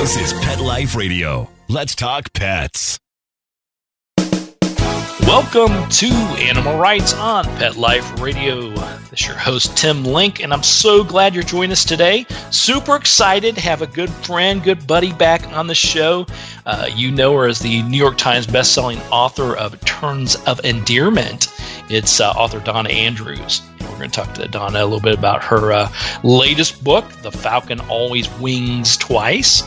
This is Pet Life Radio. Let's talk pets. Welcome to Animal Rights on Pet Life Radio. This is your host, Tim Link, and I'm so glad you're joining us today. Super excited to have a good friend, good buddy back on the show. You know her as the New York Times bestselling author of Terms of Endearment. It's author Donna Andrews. We're going to talk to Donna a little bit about her latest book, The Falcon Always Wings Twice.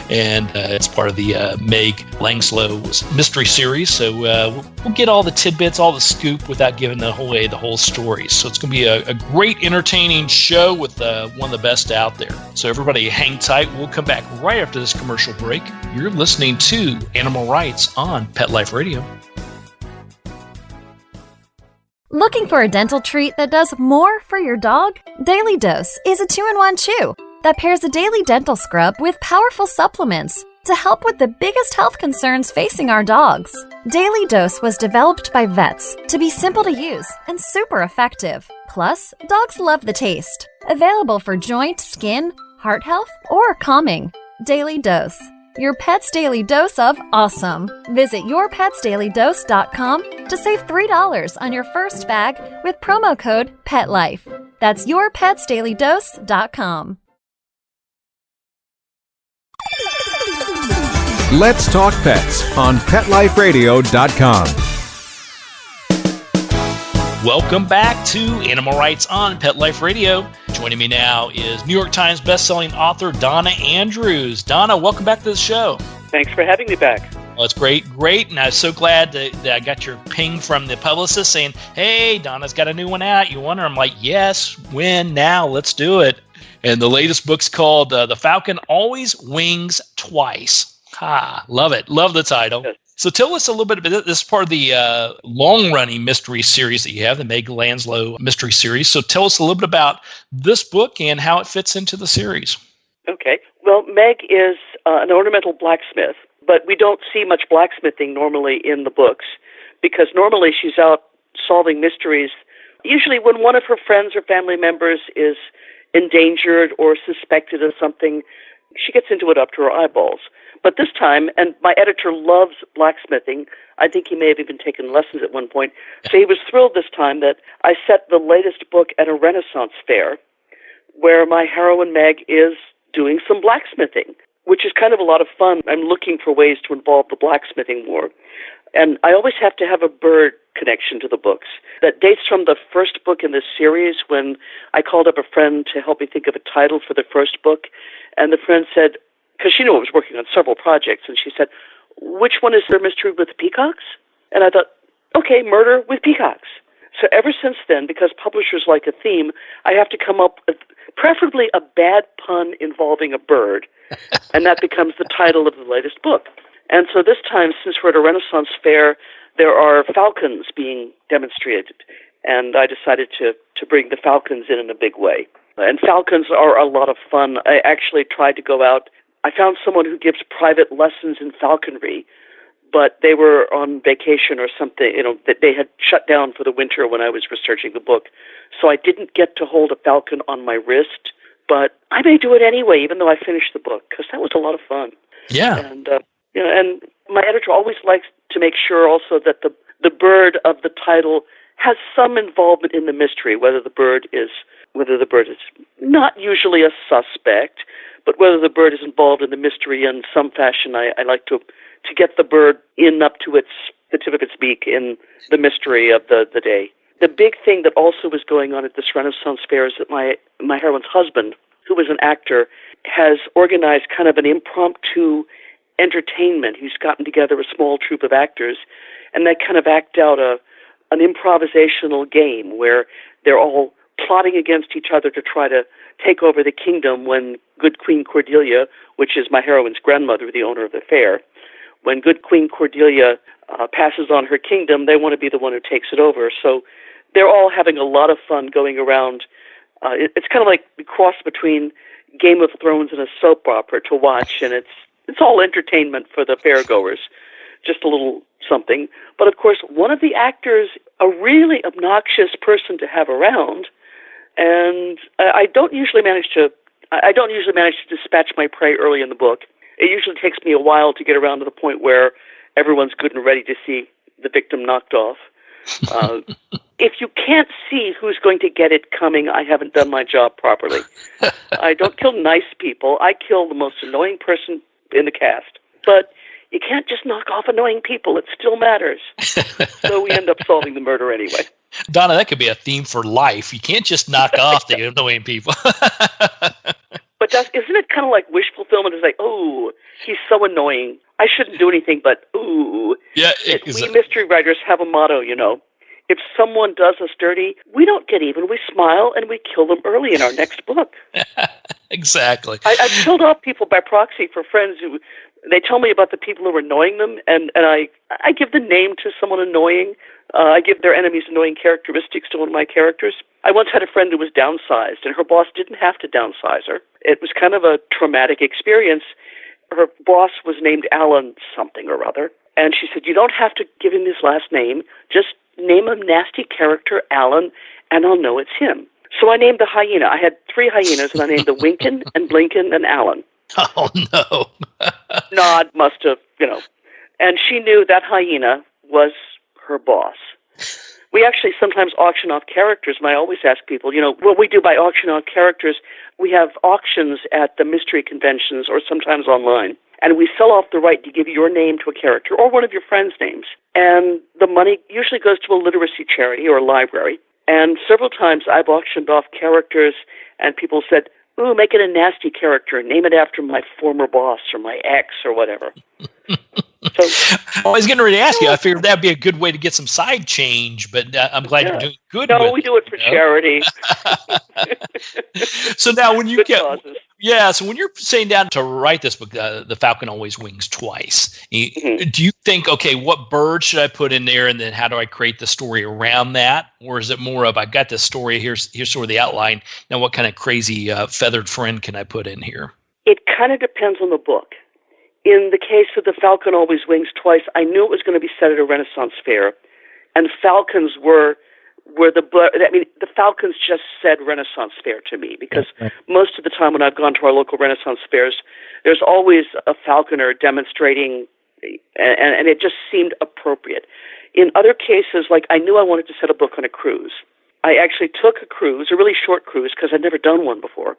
And it's part of the Meg Langslow's mystery series. So we'll get all the tidbits, all the scoop without giving away the whole story. So it's going to be a great, entertaining show with one of the best out there. So everybody hang tight. We'll come back right after this commercial break. You're listening to Animal Rights on Pet Life Radio. Looking for a dental treat that does more for your dog? Daily Dose is a 2-in-1 chew that pairs a daily dental scrub with powerful supplements to help with the biggest health concerns facing our dogs. Daily Dose was developed by vets to be simple to use and super effective. Plus, dogs love the taste. Available for joint, skin, heart health, or calming. Daily Dose. Your pet's daily dose of awesome. Visit yourpetsdailydose.com to save $3 on your first bag with promo code PETLIFE. That's yourpetsdailydose.com. Let's Talk Pets on PetLifeRadio.com. Welcome back to Animal Rights on Pet Life Radio. Joining me now is New York Times bestselling author Donna Andrews. Donna, welcome back to the show. Thanks for having me back. Well, it's great. And I was so glad that I got your ping from the publicist saying, hey, Donna's got a new one out. You want her? I'm like, yes, when, now, let's do it. And the latest book's called The Falcon Always Wings Twice. Love it. Love the title. Yes. So tell us a little bit about this part of the long-running mystery series that you have, the Meg Langslow mystery series. So tell us a little bit about this book and how it fits into the series. Okay. Well, Meg is an ornamental blacksmith, but we don't see much blacksmithing normally in the books because normally she's out solving mysteries, usually when one of her friends or family members is endangered or suspected of something. She gets into it up to her eyeballs. But this time, and my editor loves blacksmithing, I think he may have even taken lessons at one point, so he was thrilled this time that I set the latest book at a Renaissance fair where my heroine Meg is doing some blacksmithing, which is kind of a lot of fun. I'm looking for ways to involve the blacksmithing more. And I always have to have a bird connection to the books. That dates from the first book in this series when I called up a friend to help me think of a title for the first book, and the friend said, because she knew I was working on several projects, and she said, which one is their mystery with the peacocks? And I thought, okay, murder with peacocks. So ever since then, because publishers like a theme, I have to come up with preferably a bad pun involving a bird, and that becomes the title of the latest book. And so this time, since we're at a Renaissance fair, there are falcons being demonstrated, and I decided to bring the falcons in a big way. And falcons are a lot of fun. I actually tried to go out. I found someone who gives private lessons in falconry, but they were on vacation or something, that they had shut down for the winter when I was researching the book. So I didn't get to hold a falcon on my wrist, but I may do it anyway, even though I finished the book, because that was a lot of fun. Yeah. And, and my editor always likes to make sure also that the bird of the title has some involvement in the mystery, whether the bird is not usually a suspect, but whether the bird is involved in the mystery in some fashion. I like to get the bird in up to the tip of its beak in the mystery of the day. The big thing that also was going on at this Renaissance fair is that my heroine's husband, who was an actor, has organized kind of an impromptu entertainment. He's gotten together a small troupe of actors, and they kind of act out an improvisational game where they're all plotting against each other to try to take over the kingdom when good Queen Cordelia, which is my heroine's grandmother, the owner of the fair, when good Queen Cordelia passes on her kingdom, they want to be the one who takes it over. So they're all having a lot of fun going around. It's kind of like the cross between Game of Thrones and a soap opera to watch, and it's all entertainment for the fairgoers, just a little something. But of course, one of the actors, a really obnoxious person to have around, and I don't usually manage to dispatch my prey early in the book. It usually takes me a while to get around to the point where everyone's good and ready to see the victim knocked off. If you can't see who's going to get it coming, I haven't done my job properly. I don't kill nice people. I kill the most annoying person in the cast. But you can't just knock off annoying people. It still matters. So we end up solving the murder anyway. Donna, that could be a theme for life. You can't just knock off the annoying people. But isn't it kind of like wish fulfillment? It's like, oh, he's so annoying. I shouldn't do anything but, ooh. Yeah, we mystery writers have a motto, you know. If someone does us dirty, we don't get even. We smile and we kill them early in our next book. Exactly. I've killed off people by proxy for friends who, they tell me about the people who are annoying them, and I give the name to someone annoying. I give their enemies annoying characteristics to one of my characters. I once had a friend who was downsized, and her boss didn't have to downsize her. It was kind of a traumatic experience. Her boss was named Alan something or other, and she said, you don't have to give him his last name. Just name a nasty character, Alan, and I'll know it's him. So I named the hyena. I had 3 hyenas, and I named the Winkin and Blinkin and Alan. Oh, no. Nod must have, And she knew that hyena was her boss. We actually sometimes auction off characters, and I always ask people, what we do by auction off characters, we have auctions at the mystery conventions or sometimes online, and we sell off the right to give your name to a character or one of your friends' names. And the money usually goes to a literacy charity or a library. And several times I've auctioned off characters, and people said, ooh, make it a nasty character. Name it after my former boss or my ex or whatever. I was getting ready to ask you. I figured that'd be a good way to get some side change, but I'm glad you're doing good. No, we do it for charity. So now, when you causes. So when you're sitting down to write this book, The Falcon Always Wings Twice, do you think, okay, what bird should I put in there, and then how do I create the story around that, or is it more of I got this story, here's sort of the outline, now what kind of crazy feathered friend can I put in here? It kind of depends on the book. In the case of The Falcon Always Wings Twice, I knew it was going to be set at a Renaissance fair, and falcons were the falcons just said Renaissance fair to me, because most of the time when I've gone to our local Renaissance fairs, there's always a falconer demonstrating, and it just seemed appropriate. In other cases, like I knew I wanted to set a book on a cruise. I actually took a cruise, a really short cruise, because I'd never done one before.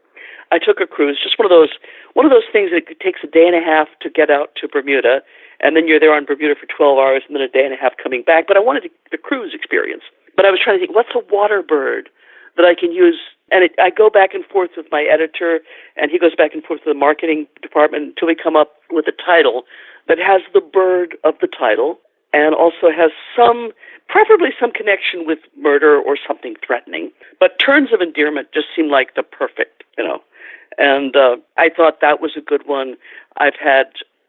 I took a cruise, just one of those things that takes a day and a half to get out to Bermuda, and then you're there on Bermuda for 12 hours, and then a day and a half coming back. But I wanted the cruise experience. But I was trying to think, what's a water bird that I can use? And I go back and forth with my editor, and he goes back and forth with the marketing department until we come up with a title that has the bird of the title and also has preferably some connection with murder or something threatening. But terms of endearment just seem like the perfect, And I thought that was a good one.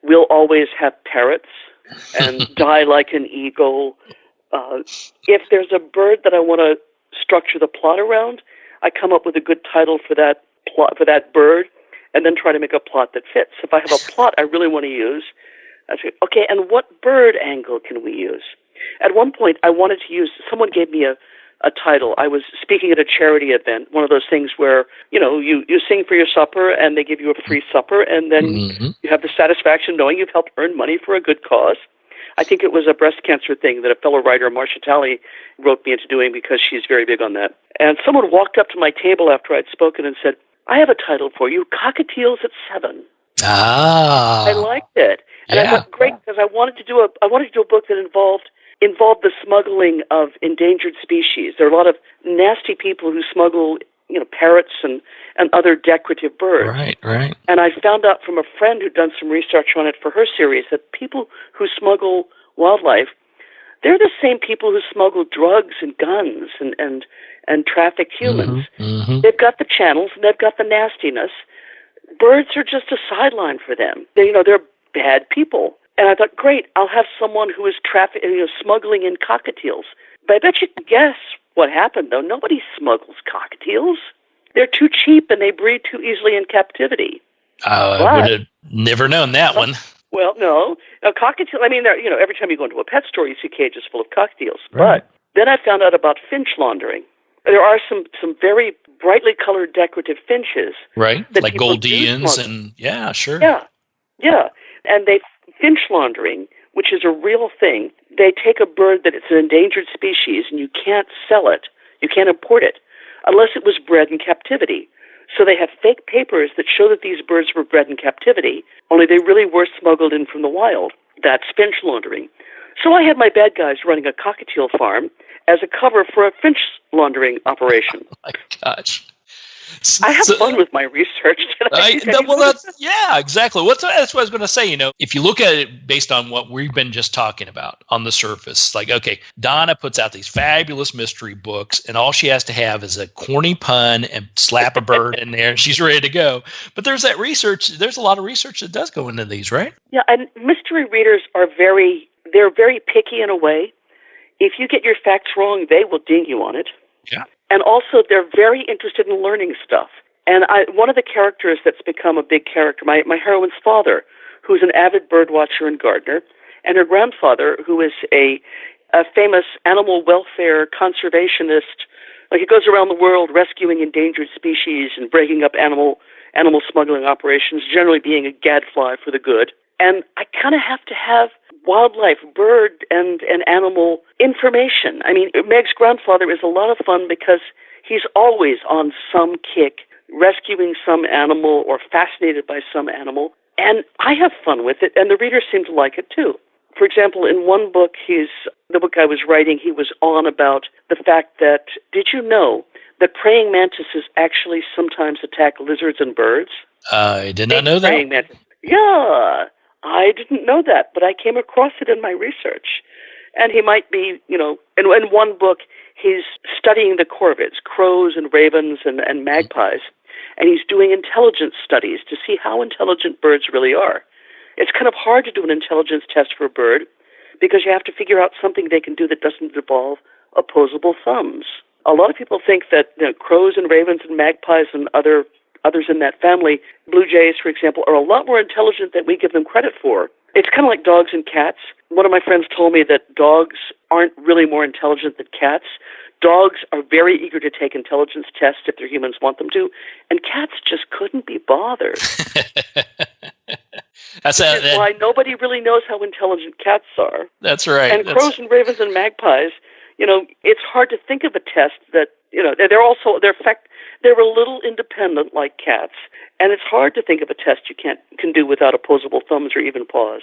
We'll always have parrots and die like an eagle. If there's a bird that I want to structure the plot around, I come up with a good title for that plot, for that bird, and then try to make a plot that fits. If I have a plot I really want to use, I say, okay, and what bird angle can we use? At one point, I wanted to use, someone gave me a title. I was speaking at a charity event, one of those things where, you sing for your supper and they give you a free supper, and then you have the satisfaction knowing you've helped earn money for a good cause. I think it was a breast cancer thing that a fellow writer, Marcia Talley, wrote me into doing because she's very big on that. And someone walked up to my table after I'd spoken and said, I have a title for you, Cockatiels at 7. Ah. I liked it. And I thought, great, because I wanted to do a book that involved the smuggling of endangered species. There are a lot of nasty people who smuggle, parrots and other decorative birds. Right. And I found out from a friend who'd done some research on it for her series that people who smuggle wildlife, they're the same people who smuggle drugs and guns and traffic humans. They've got the channels and they've got the nastiness. Birds are just a sideline for them. They're bad people. And I thought, great, I'll have someone who is smuggling in cockatiels. But I bet you can guess what happened, though. Nobody smuggles cockatiels. They're too cheap and they breed too easily in captivity. I would have never known that one. Well, no. Now, cockatiels, every time you go into a pet store, you see cages full of cockatiels. Right. But then I found out about finch laundering. There are some very brightly colored decorative finches. Right, like Goldians and, yeah, sure. Yeah. Yeah, and they finch laundering, which is a real thing. They take a bird that it's an endangered species, and you can't sell it, you can't import it, unless it was bred in captivity. So they have fake papers that show that these birds were bred in captivity, only they really were smuggled in from the wild. That's finch laundering. So I had my bad guys running a cockatiel farm as a cover for a finch laundering operation. Oh my gosh. I have fun with my research. Yeah, exactly. That's what I was going to say. If you look at it based on what we've been just talking about on the surface, like, okay, Donna puts out these fabulous mystery books, and all she has to have is a corny pun and slap a bird in there, and she's ready to go. But there's that research. There's a lot of research that does go into these, right? Yeah, and mystery readers are they're very picky in a way. If you get your facts wrong, they will ding you on it. Yeah. And also, they're very interested in learning stuff. And one of the characters that's become a big character, my heroine's father, who's an avid bird watcher and gardener, and her grandfather, who is a famous animal welfare conservationist. Like, he goes around the world rescuing endangered species and breaking up animal smuggling operations, generally being a gadfly for the good. And I kind of have to have wildlife, bird and animal information. I mean, Meg's grandfather is a lot of fun because he's always on some kick, rescuing some animal or fascinated by some animal. And I have fun with it, and the readers seem to like it too. For example, in one book, the book I was writing, he was on about the fact that, did you know that praying mantises actually sometimes attack lizards and birds? I did not know that. Praying mantis. Yeah. I didn't know that, but I came across it in my research. And he might be, in one book, he's studying the corvids, crows and ravens and magpies, and he's doing intelligence studies to see how intelligent birds really are. It's kind of hard to do an intelligence test for a bird because you have to figure out something they can do that doesn't involve opposable thumbs. A lot of people think that crows and ravens and magpies and others in that family, blue jays, for example, are a lot more intelligent than we give them credit for. It's kind of like dogs and cats. One of my friends told me that dogs aren't really more intelligent than cats. Dogs are very eager to take intelligence tests if their humans want them to, and cats just couldn't be bothered. That's why nobody really knows how intelligent cats are. That's right. And crows and ravens and magpies, it's hard to think of a test that, they're a little independent like cats, and it's hard to think of a test you can do without opposable thumbs or even paws.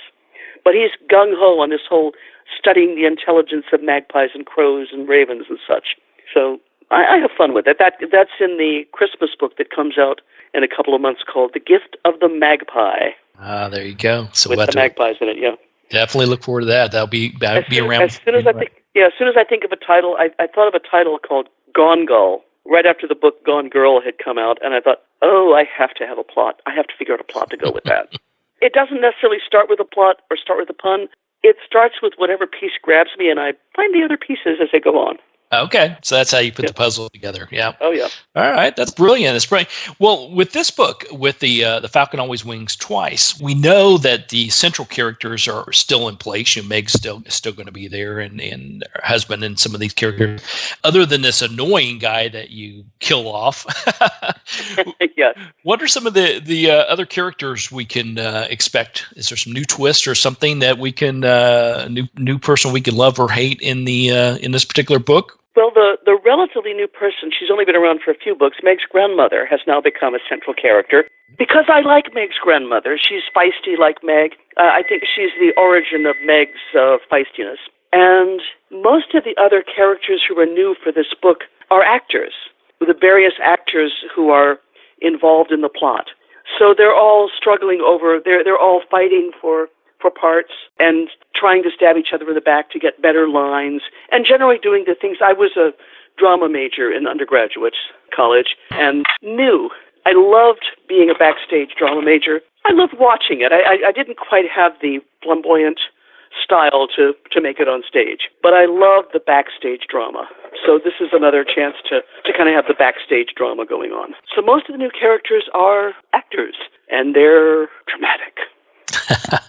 But he's gung-ho on this whole studying the intelligence of magpies and crows and ravens and such. So I have fun with it. That's in the Christmas book that comes out in a couple of months called The Gift of the Magpie. Ah, there you go. So with the magpies in it, yeah. Definitely look forward to that. That'll be around. As soon as I think of a title, I thought of a title called Gone Gull, right after the book Gone Girl had come out, and I thought, I have to have a plot. I have to figure out a plot to go with that. It doesn't necessarily start with a plot or start with a pun. It starts with whatever piece grabs me, and I find the other pieces as they go on. Okay, so that's how you put the puzzle together. Yeah. Oh, yeah. All right, that's brilliant. That's brilliant. Well, with this book, with the Falcon Always Wings Twice, we know that the central characters are still in place. Meg's still going to be there, and her husband and some of these characters. Other than this annoying guy that you kill off, yes. What are some of the other characters we can expect? Is there some new twist or something that we can new person we can love or hate in this particular book? Well, the relatively new person, she's only been around for a few books, Meg's grandmother, has now become a central character. Because I like Meg's grandmother. She's feisty like Meg. I think she's the origin of Meg's feistiness. And most of the other characters who are new for this book are actors, the various actors who are involved in the plot. So they're all struggling they're all fighting for parts and trying to stab each other in the back to get better lines and generally doing the things. I was a drama major in undergraduate college and knew I loved being a backstage drama major. I loved watching it. I didn't quite have the flamboyant style to make it on stage, but I loved the backstage drama. So this is another chance to kind of have the backstage drama going on. So most of the new characters are actors, and they're dramatic.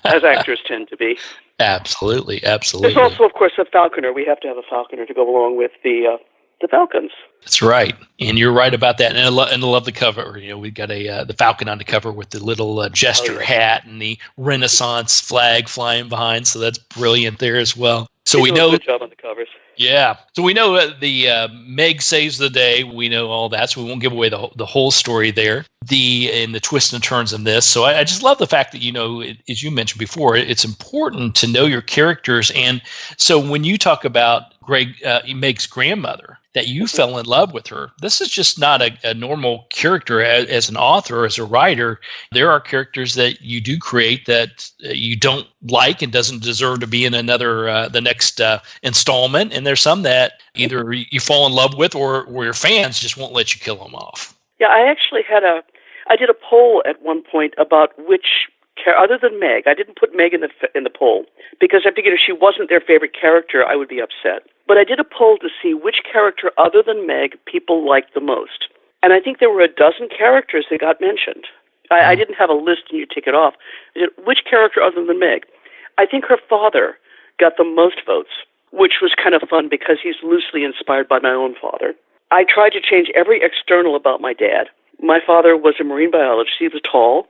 As actors tend to be. Absolutely. There's also, of course, a falconer. We have to have a falconer to go along with the the Falcons. That's right, and you're right about that. And I love the cover. We got the Falcon on the cover with the little jester hat and the Renaissance flag flying behind. So that's brilliant there as well. So we know. Good job on the covers. Yeah. So we know the Meg saves the day. We know all that, so we won't give away the whole story there. And the twists and turns in this. So I just love the fact that, as you mentioned before, it's important to know your characters. And so when you talk about Meg's grandmother, that you fell in love with her, this is just not a normal character as an author, as a writer. There are characters that you do create that you don't like and doesn't deserve to be in the next installment. And there's some that either you fall in love with or your fans just won't let you kill them off. Yeah, I actually I did a poll at one point about which other than Meg. I didn't put Meg in the poll because I figured if she wasn't their favorite character, I would be upset. But I did a poll to see which character other than Meg people liked the most. And I think there were a dozen characters that got mentioned. I didn't have a list and you tick it off. I said, which character other than Meg? I think her father got the most votes, which was kind of fun because he's loosely inspired by my own father. I tried to change every external about my dad. My father was a marine biologist. He was tall.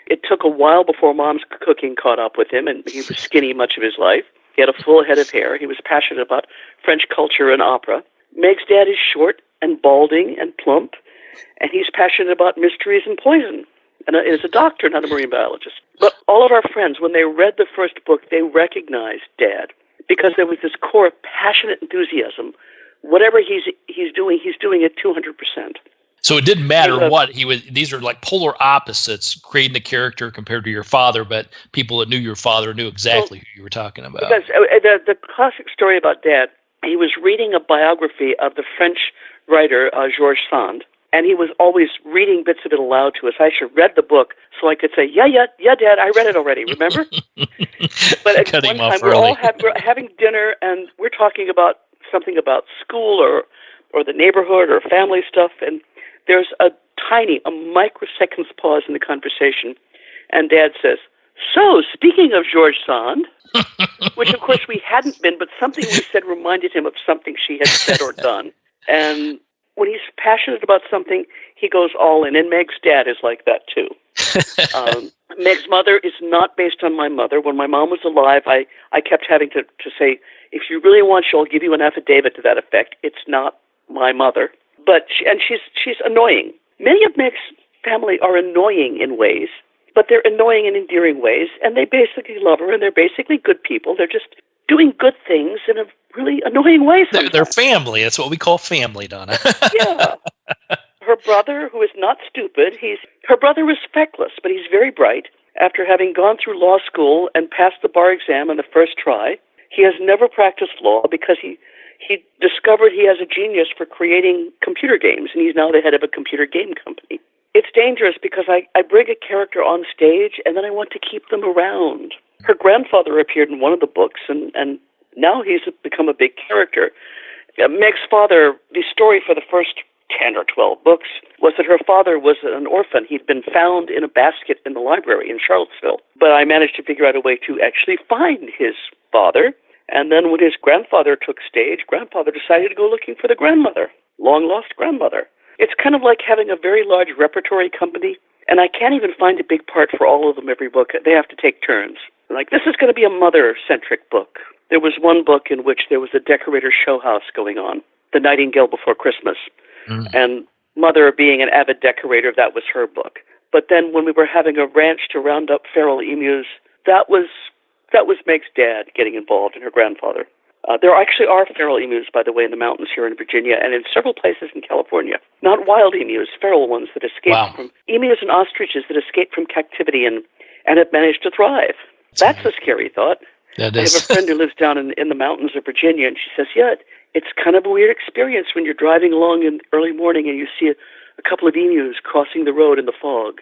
It took a while before Mom's cooking caught up with him, and he was skinny much of his life. He had a full head of hair. He was passionate about French culture and opera. Meg's dad is short and balding and plump, and he's passionate about mysteries and poison, and is a doctor, not a marine biologist. But all of our friends, when they read the first book, they recognized Dad because there was this core passionate enthusiasm. Whatever he's doing it 200%. So it didn't matter what he was. These are like polar opposites, creating a character compared to your father. But people that knew your father knew exactly who you were talking about. Because the classic story about Dad, he was reading a biography of the French writer Georges Sand, and he was always reading bits of it aloud to us. I should read the book so I could say, yeah, Dad, I read it already. Remember? But at one time, we're having dinner, and we're talking about something about school or the neighborhood or family stuff, and there's a microsecond's pause in the conversation, and Dad says, so, speaking of Georges Sand, which of course we hadn't been, but something we said reminded him of something she had said or done. And when he's passionate about something, he goes all in, and Meg's dad is like that too. Meg's mother is not based on my mother. When my mom was alive, I kept having to say, if you really want, she'll give you an affidavit to that effect. It's not my mother. But she's annoying. Many of Meg's family are annoying in ways, but they're annoying in endearing ways, and they basically love her, and they're basically good people. They're just doing good things in a really annoying way sometimes. They're family. That's what we call family, Donna. Yeah. Her brother, who is not stupid, her brother is feckless, but he's very bright. After having gone through law school and passed the bar exam on the first try, he has never practiced law because he discovered he has a genius for creating computer games, and he's now the head of a computer game company. It's dangerous because I bring a character on stage, and then I want to keep them around. Her grandfather appeared in one of the books, and now he's become a big character. Meg's father, the story for the first 10 or 12 books, was that her father was an orphan. He'd been found in a basket in the library in Charlottesville. But I managed to figure out a way to actually find his father. And then when his grandfather took stage, grandfather decided to go looking for the grandmother, long-lost grandmother. It's kind of like having a very large repertory company, and I can't even find a big part for all of them every book. They have to take turns. Like, this is going to be a mother-centric book. There was one book in which there was a decorator show house going on, The Nightingale Before Christmas. And Mother, being an avid decorator, that was her book. But then when we were having a ranch to round up feral emus, that was Meg's dad getting involved and her grandfather. There actually are feral emus, by the way, in the mountains here in Virginia and in several places in California. Not wild emus, feral ones that escaped from emus and ostriches that escaped from captivity and have managed to thrive. That's a scary thought. I have a friend who lives down in the mountains of Virginia, and she says, it's kind of a weird experience when you're driving along in early morning and you see a couple of emus crossing the road in the fog.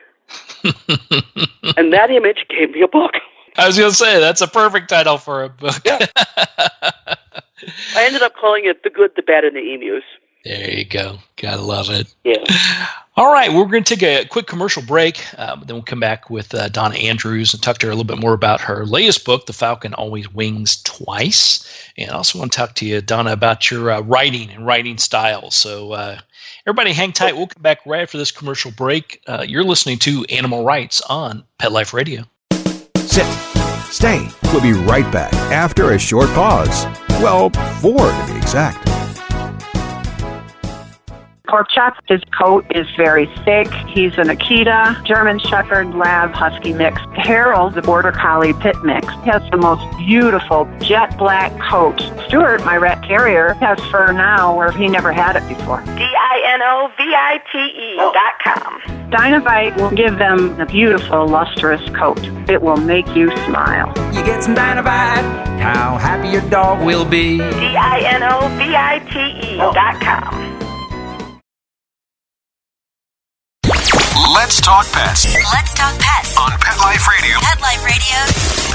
And that image gave me a book. I was going to say, that's a perfect title for a book. Yeah. I ended up calling it The Good, the Bad, and the Emus. There you go. Gotta love it. Yeah. All right, we're going to take a quick commercial break. Then we'll come back with Donna Andrews and talk to her a little bit more about her latest book, The Falcon Always Wings Twice. And I also want to talk to you, Donna, about your writing and writing style. So everybody hang tight. We'll come back right after this commercial break. You're listening to Animal Rights on Pet Life Radio. Sit. Stay. We'll be right back after a short pause. Well, 4 to be exact. Pork Chop, his coat is very thick. He's an Akita, German Shepherd, Lab, Husky mix. Harold, the Border Collie Pit mix, has the most beautiful jet black coat. Stuart, my rat terrier, has fur now where he never had it before. DINOVITE.com. Dinovite will give them a beautiful, lustrous coat. It will make you smile. You get some Dinovite, how happy your dog will be. DINOVITE.com. Let's talk pets Let's talk pets on Pet Life Radio.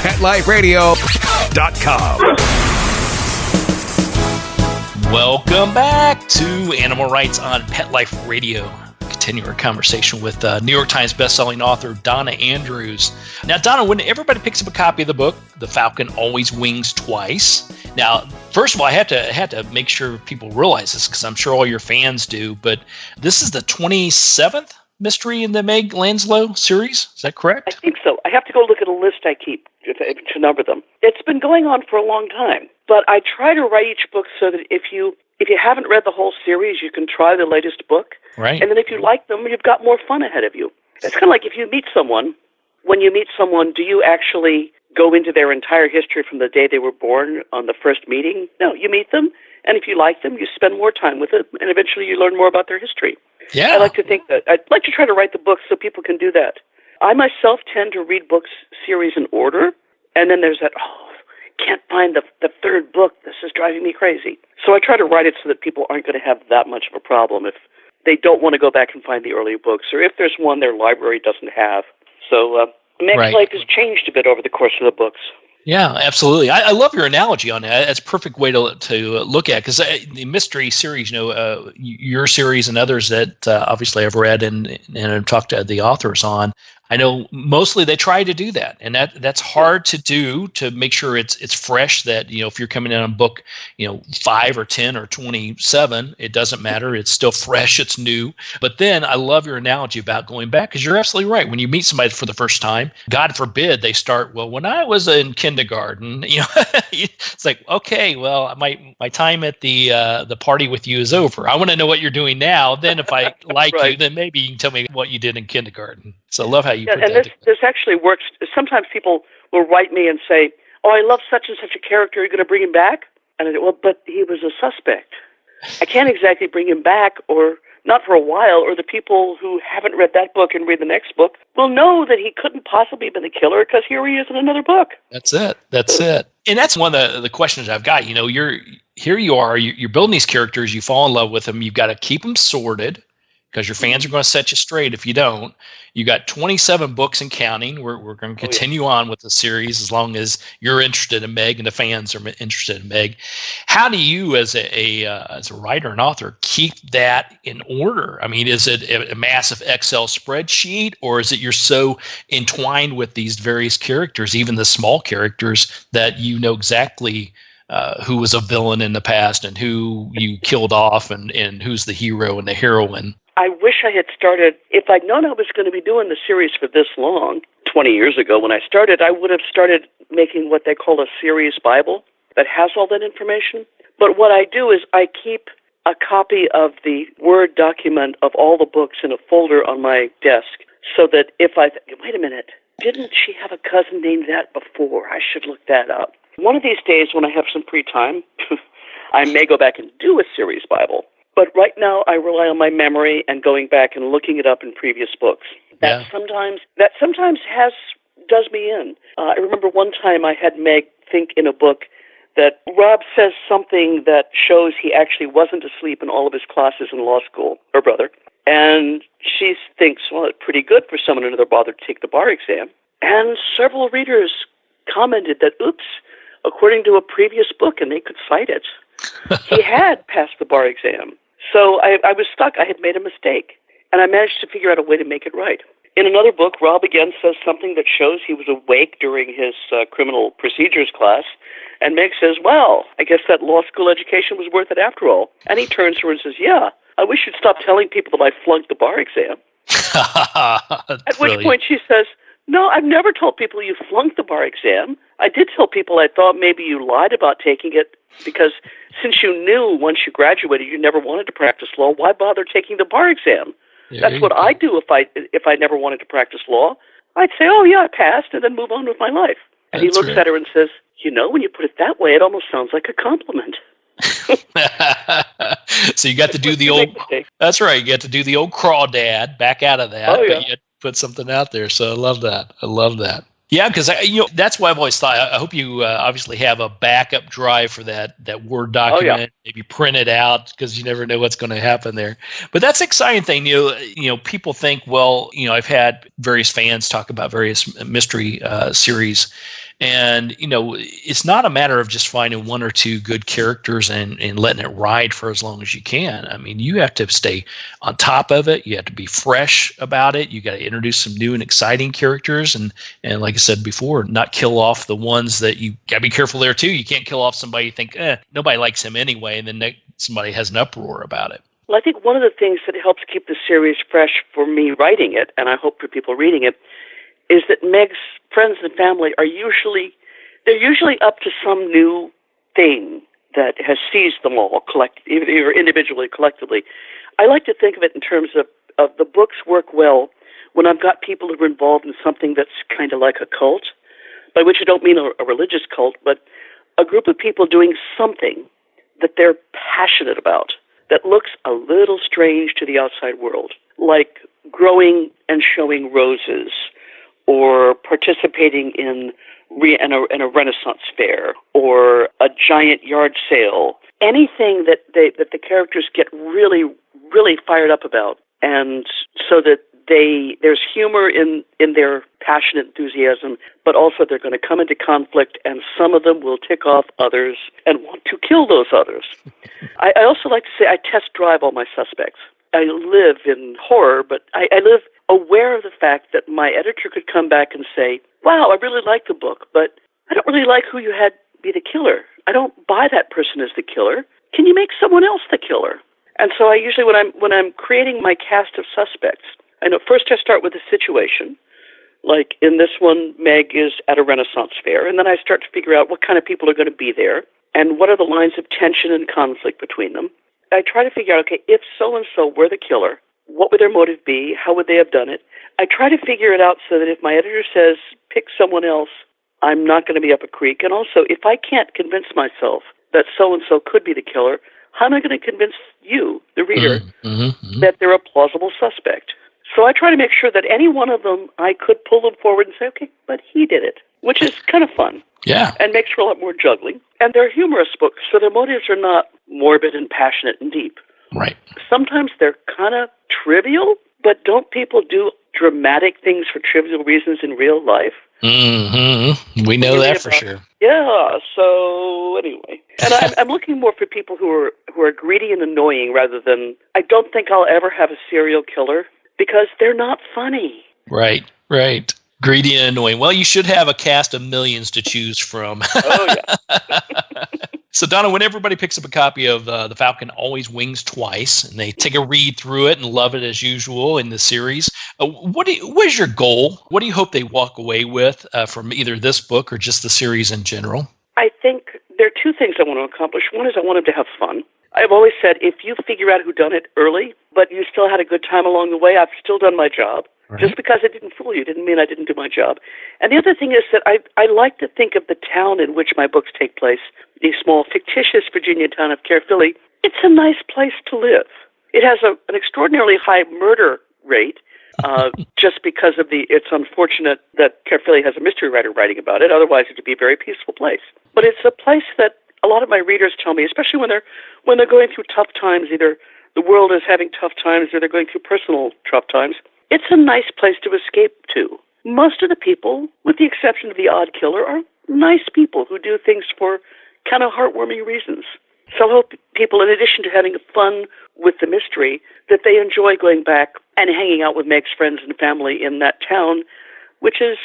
Pet Life Radio. PetLifeRadio.com. Welcome back to Animal Rights on Pet Life Radio. Continue our conversation with New York Times bestselling author Donna Andrews. Now, Donna, when everybody picks up a copy of the book, The Falcon Always Wings Twice. Now, first of all, I had to make sure people realize this because I'm sure all your fans do, but this is the 27th mystery in the Meg Langslow series. Is that correct? I think so. I have to go look at a list I keep to number them. It's been going on for a long time, but I try to write each book so that if you haven't read the whole series, you can try the latest book. Right. And then if you like them, you've got more fun ahead of you. It's kind of like if you meet someone, when you meet someone, do you actually go into their entire history from the day they were born on the first meeting? No, you meet them, and if you like them, you spend more time with them, and eventually you learn more about their history. Yeah. I like to think that I'd like to try to write the books so people can do that. I myself tend to read books series in order, and then there's that, can't find the third book. This is driving me crazy. So I try to write it so that people aren't going to have that much of a problem if they don't want to go back and find the earlier books, or if there's one their library doesn't have. So Meg's life has changed a bit over the course of the books. Yeah, absolutely. I love your analogy on that. That's a perfect way to look at, because the mystery series, your series and others that obviously I've read and I've talked to the authors on, I know mostly they try to do that, and that's hard to do, to make sure it's fresh. That if you're coming in on book 5 or 10 or 27, it doesn't matter. It's still fresh. It's new. But then I love your analogy about going back, because you're absolutely right. When you meet somebody for the first time, God forbid they start, well, when I was in kindergarten, it's like, okay, well, my time at the party with you is over. I want to know what you're doing now. Then if I like right. you, then maybe you can tell me what you did in kindergarten. So I love how you put and that. This actually works. Sometimes people will write me and say, I love such and such a character. Are you going to bring him back? And I say, well, but he was a suspect. I can't exactly bring him back, or not for a while, or the people who haven't read that book and read the next book will know that he couldn't possibly have been the killer, because here he is in another book. That's it. And that's one of the questions I've got. You're building these characters, you fall in love with them, you've got to keep them sorted, because your fans are going to set you straight if you don't. You got 27 books and counting. We're going to continue on with the series as long as you're interested in Meg and the fans are interested in Meg. How do you, as a writer and author, keep that in order? I mean, is it a massive Excel spreadsheet, or is it you're so entwined with these various characters, even the small characters, that you know exactly who was a villain in the past and who you killed off and who's the hero and the heroine? I wish I had started, if I'd known I was going to be doing the series for this long, 20 years ago when I started, I would have started making what they call a series Bible that has all that information. But what I do is I keep a copy of the Word document of all the books in a folder on my desk, so that if wait a minute, didn't she have a cousin named that before? I should look that up. One of these days when I have some free time, I may go back and do a series Bible. But right now, I rely on my memory and going back and looking it up in previous books. That sometimes does me in. I remember one time I had Meg think in a book that Rob says something that shows he actually wasn't asleep in all of his classes in law school, her brother. And she thinks, well, it's pretty good for someone who never bothered to take the bar exam. And several readers commented that, oops, according to a previous book, and they could cite it, he had passed the bar exam. So I was stuck. I had made a mistake. and I managed to figure out a way to make it right. In another book, Rob again says something that shows he was awake during his criminal procedures class, and Meg says, well, I guess that law school education was worth it after all. And he turns to her and says, yeah, I wish you'd stop telling people that I flunked the bar exam. At which point she says, no, I've never told people you flunked the bar exam. I did tell people I thought maybe you lied about taking it because since you knew once you graduated you never wanted to practice law, why bother taking the bar exam? That's what I'd do if I never wanted to practice law. I'd say, oh, yeah, I passed, and then move on with my life. And he looks at her and says, you know, when you put it that way, it almost sounds like a compliment. So you got to do the old, that's right, you got to do the old crawdad, back out of that, but you had to put something out there. So I love that. Yeah, because that's why I've always thought. I hope you obviously have a backup drive for that Word document. Maybe print it out because you never know what's going to happen there. But that's the exciting thing. People think, well, I've had various fans talk about various mystery series. And, it's not a matter of just finding one or two good characters and letting it ride for as long as you can. I mean, you have to stay on top of it. You have to be fresh about it. You got to introduce some new and exciting characters. And like I said before, not kill off the ones that you got to be careful there, too. You can't kill off somebody you think, nobody likes him anyway, and then somebody has an uproar about it. Well, I think one of the things that helps keep the series fresh for me writing it, and I hope for people reading it, is that Meg's friends and family are usually up to some new thing that has seized them all, either individually or collectively. I like to think of it in terms of the books work well when I've got people who are involved in something that's kind of like a cult, by which I don't mean a religious cult, but a group of people doing something that they're passionate about that looks a little strange to the outside world, like growing and showing roses, or participating in a Renaissance fair, or a giant yard sale, anything that the characters get really, really fired up about, and so that there's humor in their passionate enthusiasm, but also they're going to come into conflict, and some of them will tick off others and want to kill those others. I also like to say I test drive all my suspects. I live in horror, but I live aware of the fact that my editor could come back and say, wow, I really like the book, but I don't really like who you had be the killer. I don't buy that person as the killer. Can you make someone else the killer? And so I usually, when I'm creating my cast of suspects, first I start with a situation. Like in this one, Meg is at a Renaissance fair, and then I start to figure out what kind of people are going to be there, and what are the lines of tension and conflict between them. I try to figure out, okay, if so-and-so were the killer, what would their motive be? How would they have done it? I try to figure it out so that if my editor says, pick someone else, I'm not going to be up a creek. And also, if I can't convince myself that so-and-so could be the killer, how am I going to convince you, the reader, that they're a plausible suspect? So I try to make sure that any one of them, I could pull them forward and say, okay, but he did it, which is kind of fun. Yeah. And makes for a lot more juggling. And they're humorous books, so their motives are not morbid and passionate and deep. Right. Sometimes they're kind of trivial, but don't people do dramatic things for trivial reasons in real life? Mm-hmm. We know that for sure. Yeah, so anyway. And I'm looking more for people who are greedy and annoying rather than, I don't think I'll ever have a serial killer because they're not funny. Right. Greedy and annoying. Well, you should have a cast of millions to choose from. Oh, yeah. So, Donna, when everybody picks up a copy of The Falcon Always Wings Twice, and they take a read through it and love it as usual in the series, what is your goal? What do you hope they walk away with from either this book or just the series in general? I think there are two things I want to accomplish. One is I want them to have fun. I've always said, if you figure out who done it early, but you still had a good time along the way, I've still done my job. Right. Just because I didn't fool you didn't mean I didn't do my job. And the other thing is that I like to think of the town in which my books take place, the small fictitious Virginia town of Caerphilly. It's a nice place to live. It has an extraordinarily high murder rate, just because of it's unfortunate that Caerphilly has a mystery writer writing about it. Otherwise, it would be a very peaceful place. But it's a place that a lot of my readers tell me, especially when they're going through tough times, either the world is having tough times or they're going through personal tough times, it's a nice place to escape to. Most of the people, with the exception of the odd killer, are nice people who do things for kind of heartwarming reasons. So I hope people, in addition to having fun with the mystery, that they enjoy going back and hanging out with Meg's friends and family in that town, which is,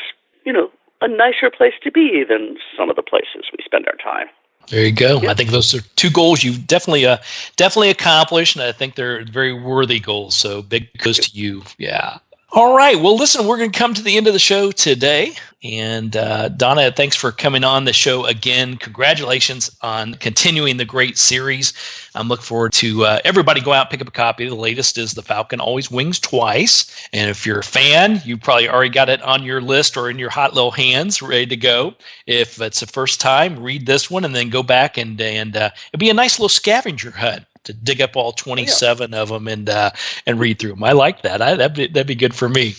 a nicer place to be than some of the places we spend our time. There you go. Yeah. I think those are two goals you've definitely accomplished, and I think they're very worthy goals. So big kudos to you. Yeah. All right. Well, listen, we're going to come to the end of the show today. And Donna, thanks for coming on the show again. Congratulations on continuing the great series. I'm looking forward to everybody go out and pick up a copy. The latest is The Falcon Always Wings Twice. And if you're a fan, you probably already got it on your list or in your hot little hands ready to go. If it's the first time, read this one and then go back and it'll be a nice little scavenger hunt to dig up all 27 of them and read through them. I like that. That'd be good for me.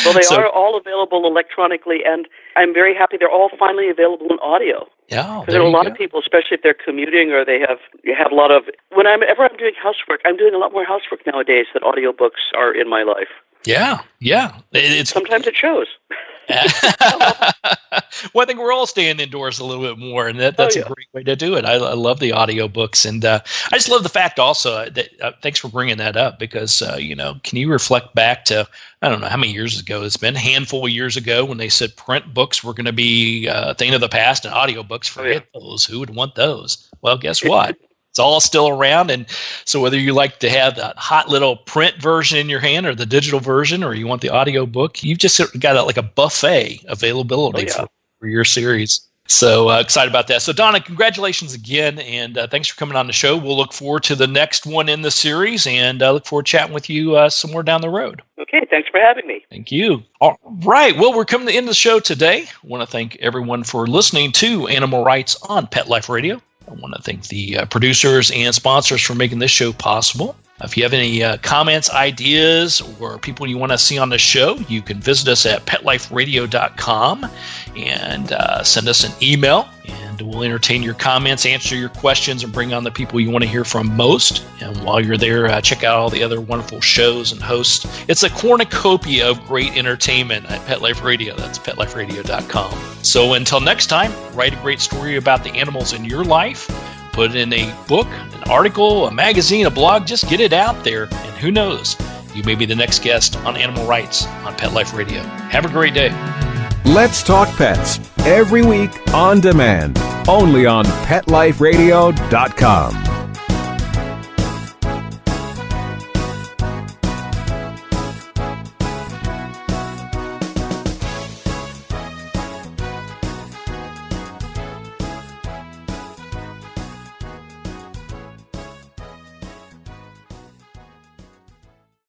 Well, they are all available electronically, and I'm very happy they're all finally available in audio. Yeah, there are a lot of people, especially if they're commuting or you have a lot of. Whenever I'm doing housework, I'm doing a lot more housework nowadays that audiobooks are in my life. Yeah. Sometimes it shows. Well, I think we're all staying indoors a little bit more, and that's a great way to do it. I love the audiobooks, and I just love the fact also that thanks for bringing that up because, can you reflect back to, I don't know how many years ago it's been, a handful of years ago when they said print books were going to be a thing of the past and audiobooks, forget those. Who would want those? Well, guess what? It's all still around, and so whether you like to have that hot little print version in your hand or the digital version, or you want the audio book, you've just got like a buffet availability for your series. So excited about that. So Donna, congratulations again, and thanks for coming on the show. We'll look forward to the next one in the series, and I look forward to chatting with you somewhere down the road. Okay, thanks for having me. Thank you. All right, well, we're coming to the end of the show today. I want to thank everyone for listening to Animal Rights on Pet Life Radio. I want to thank the producers and sponsors for making this show possible. If you have any comments, ideas, or people you want to see on the show, you can visit us at petliferadio.com and send us an email, and we'll entertain your comments, answer your questions, and bring on the people you want to hear from most. And while you're there, check out all the other wonderful shows and hosts. It's a cornucopia of great entertainment at Pet Life Radio. That's petliferadio.com. So until next time, write a great story about the animals in your life. Put it in a book, an article, a magazine, a blog. Just get it out there, and who knows, you may be the next guest on Animal Rights on Pet Life Radio. Have a great day. Let's Talk Pets, every week on demand, only on PetLifeRadio.com.